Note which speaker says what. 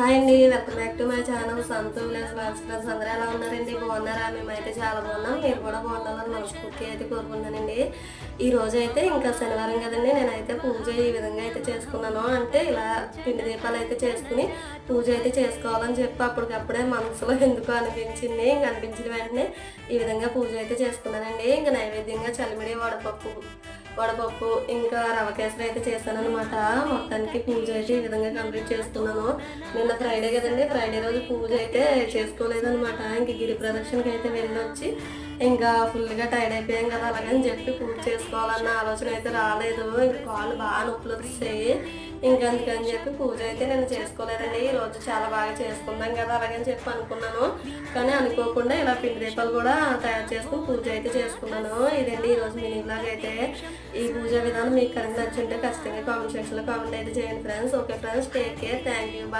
Speaker 1: Hi అండి, welcome back to my channel Santhu village friends. అందరూ ఎలా ఉన్నారండి? బాగున్నారా? మేమైతే చాలా బాగున్నాం. మీరు కూడా బాగుండాలని మనస్ఫూర్తి అయితే కోరుకుంటానండి. ఈ రోజు అయితే ఇంకా శనివారం కదండి, నేనైతే పూజ ఈ విధంగా అయితే చేసుకున్నాను. అంటే ఇలా పిండి దీపాలు అయితే చేసుకుని పూజ అయితే చేసుకోవాలని చెప్పి అప్పటికప్పుడే మనసులో ఎందుకో అనిపించింది. ఇంక అనిపించిన వెంటనే ఈ విధంగా పూజ అయితే చేసుకున్నానండి. ఇంకా నైవేద్యంగా చలిమిడి వడపప్పు ఇంకా రవ కేసరి అయితే చేశాను అనమాట. మొత్తానికి పూజ అయితే ఈ విధంగా కంప్లీట్ చేసుకున్నాను. నిన్న ఫ్రైడే కదండి, ఫ్రైడే రోజు పూజ అయితే చేసుకోలేదనమాట. ఇంక గిరి ప్రదక్షిణకి అయితే వెళ్ళొచ్చి ఇంకా ఫుల్గా టైర్డ్ అయిపోయాం కదా, అలాగని చెప్పి పూజ చేసుకోవాలన్న ఆలోచన అయితే రాలేదు. ఇంకా కాళ్ళు బాగా నొప్పులు వచ్చాయి. ఇంకా అందుకని చెప్పి పూజ అయితే నేను చేసుకోలేదండి. ఈరోజు చాలా బాగా చేసుకుందాం కదా అలాగని చెప్పి అనుకున్నాను. కానీ అనుకోకుండా ఇలా పిండి దీపాలు కూడా తయారు చేసుకుని పూజ అయితే చేసుకున్నాను. ఇదండి ఈరోజు మినీ బ్లాగ్ అయితే. ఈ పూజ విధానం మీకు కనుక నచ్చుంటే ఖచ్చితంగా కామెంట్ సెక్షన్లో కామెంట్ అయితే చేయండి friends. Okay friends, take care, thank you, bye.